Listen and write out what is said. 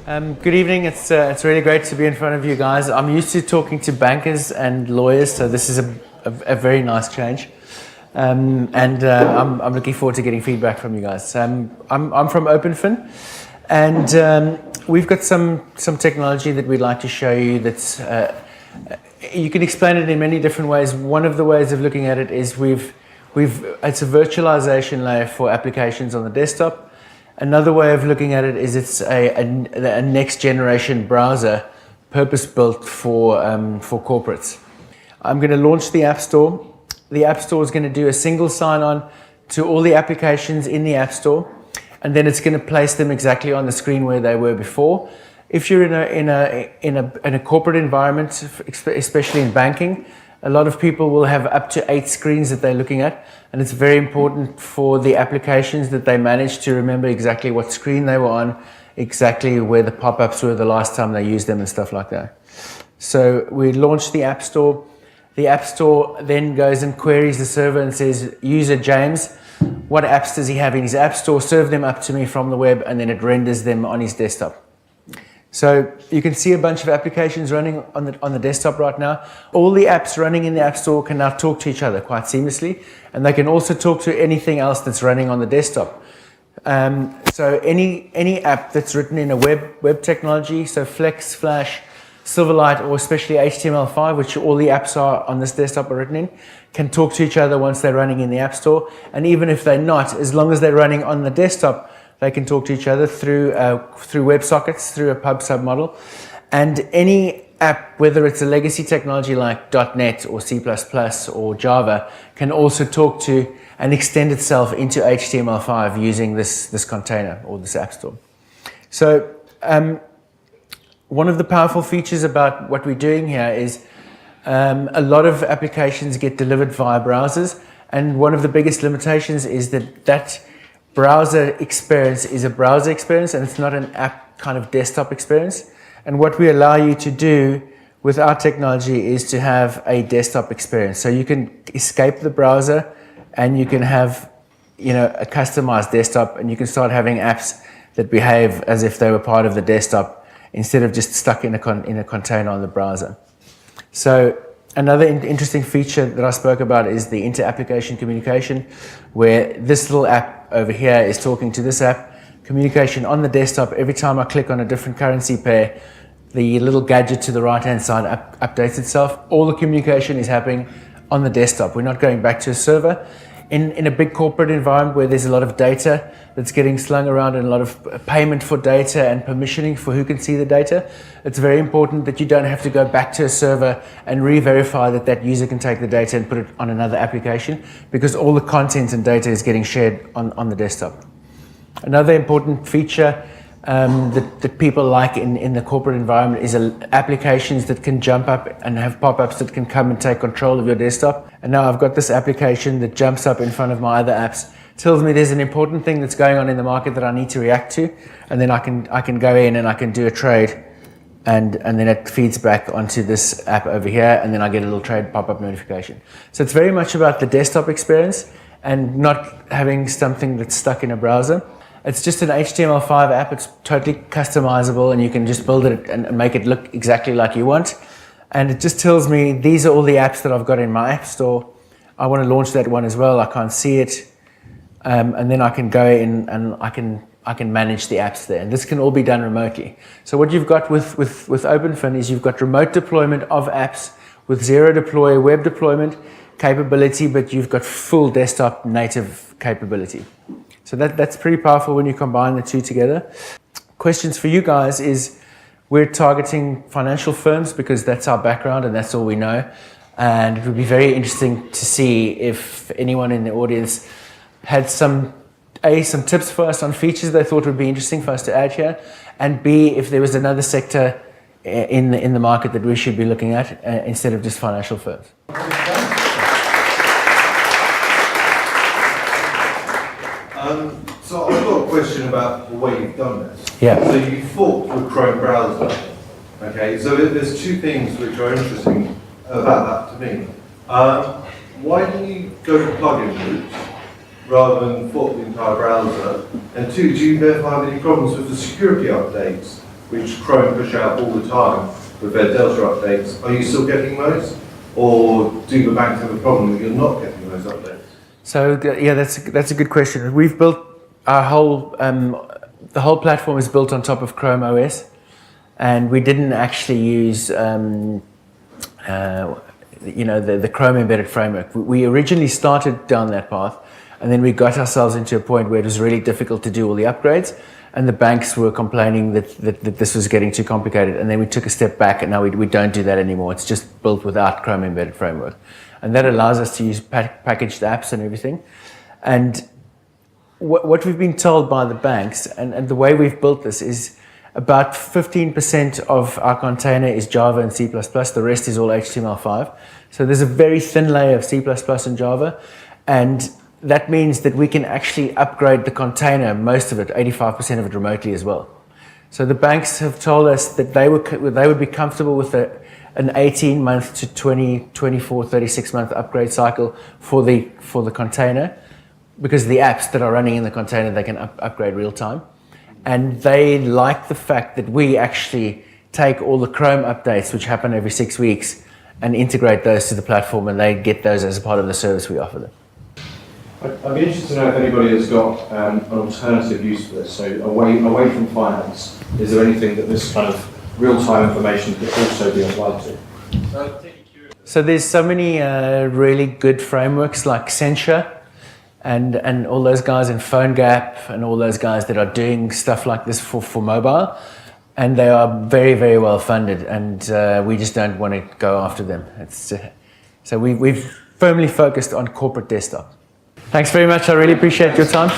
Good evening. It's really great to be in front of you guys. I'm used to talking to bankers and lawyers, so this is a very nice change. I'm looking forward to getting feedback from you guys. I'm from OpenFin, and we've got some technology that we'd like to show you. That's you can explain it in many different ways. One of the ways of looking at it is it's a virtualization layer for applications on the desktop. Another way of looking at it is it's a next generation browser purpose-built for corporates. I'm going to launch the App Store. The App Store is going to do a single sign-on to all the applications in the App Store, and then it's going to place them exactly on the screen where they were before. If you're in a corporate environment, especially in banking, a lot of people will have up to 8 screens that they're looking at, and it's very important for the applications that they manage to remember exactly what screen they were on, exactly where the pop-ups were the last time they used them and stuff like that. So we launched the App Store. The App Store then goes and queries the server and says, user James, what apps does he have in his App Store? Serve them up to me from the web, and then it renders them on his desktop. So you can see a bunch of applications running on the desktop right now. All the apps running in the App Store can now talk to each other quite seamlessly, and they can also talk to anything else that's running on the desktop. So any app that's written in a web technology, so Flex, Flash, Silverlight, or especially HTML5, which all the apps are on this desktop are written in, can talk to each other once they're running in the App Store. And even if they're not, as long as they're running on the desktop, they can talk to each other through WebSockets, through a pub-sub model. And any app, whether it's a legacy technology like .NET or C++ or Java, can also talk to and extend itself into HTML5 using this container or this App Store. So one of the powerful features about what we're doing here is a lot of applications get delivered via browsers, and one of the biggest limitations is that browser experience is a browser experience, and it's not an app kind of desktop experience. And what we allow you to do with our technology is to have a desktop experience. So you can escape the browser, and you can have, a customized desktop, and you can start having apps that behave as if they were part of the desktop instead of just stuck in a container on the browser. So another interesting feature that I spoke about is the inter-application communication, where this little app over here is talking to this app. Communication on the desktop. Every time I click on a different currency pair, the little gadget to the right-hand side updates itself. All the communication is happening on the desktop. We're not going back to a server. In a big corporate environment where there's a lot of data that's getting slung around and a lot of payment for data and permissioning for who can see the data, it's very important that you don't have to go back to a server and re-verify that user can take the data and put it on another application, because all the content and data is getting shared on the desktop. Another important feature that people like in the corporate environment is applications that can jump up and have pop-ups that can come and take control of your desktop. And now I've got this application that jumps up in front of my other apps, tells me there's an important thing that's going on in the market that I need to react to, and then I can go in and I can do a trade, and then it feeds back onto this app over here, and then I get a little trade pop-up notification. So it's very much about the desktop experience and not having something that's stuck in a browser. It's just an HTML5 app. It's totally customizable, and you can just build it and make it look exactly like you want. And it just tells me these are all the apps that I've got in my App Store. I want to launch that one as well. I can't see it. And then I can go in and I can manage the apps there. And this can all be done remotely. So what you've got with OpenFin is you've got remote deployment of apps with zero deploy, web deployment capability, but you've got full desktop native capability. So that's pretty powerful when you combine the two together. Questions for you guys is, we're targeting financial firms because that's our background and that's all we know. And it would be very interesting to see if anyone in the audience had some tips for us on features they thought would be interesting for us to add here, and B, if there was another sector in the market that we should be looking at instead of just financial firms. So I've got a question about the way you've done this. Yeah. So you forked the Chrome browser. Okay, so there's two things which are interesting about that to me. Why didn't you go to plugin routes rather than fork the entire browser? And two, do you therefore have any problems with the security updates which Chrome push out all the time with their Delta updates, are you still getting those? Or do the banks have a problem that you're not getting those updates? So yeah, that's a good question. We've built our whole the whole platform is built on top of Chrome OS, and we didn't actually use the Chrome embedded framework. We originally started down that path, and then we got ourselves into a point where it was really difficult to do all the upgrades, and the banks were complaining that this was getting too complicated. And then we took a step back, and now we don't do that anymore. It's just built without Chrome embedded framework, and that allows us to use packaged apps and everything. And what we've been told by the banks, and the way we've built this is about 15% of our container is Java and C++, the rest is all HTML5. So there's a very thin layer of C++ and Java, and that means that we can actually upgrade the container, most of it, 85% of it remotely as well. So the banks have told us that they would be comfortable with an 18-month to 24, 36-month upgrade cycle for the container, because the apps that are running in the container, they can upgrade real time. And they like the fact that we actually take all the Chrome updates, which happen every 6 weeks, and integrate those to the platform, and they get those as a part of the service we offer them. I'd be interested to know if anybody has got an alternative use for this. So away from finance, is there anything that this kind of real-time information could also be applied to? So there's so many really good frameworks like Sencha, and all those guys in PhoneGap and all those guys that are doing stuff like this for mobile, and they are very, very well funded, and we just don't want to go after them. So we've firmly focused on corporate desktop. Thanks very much. I really appreciate your time.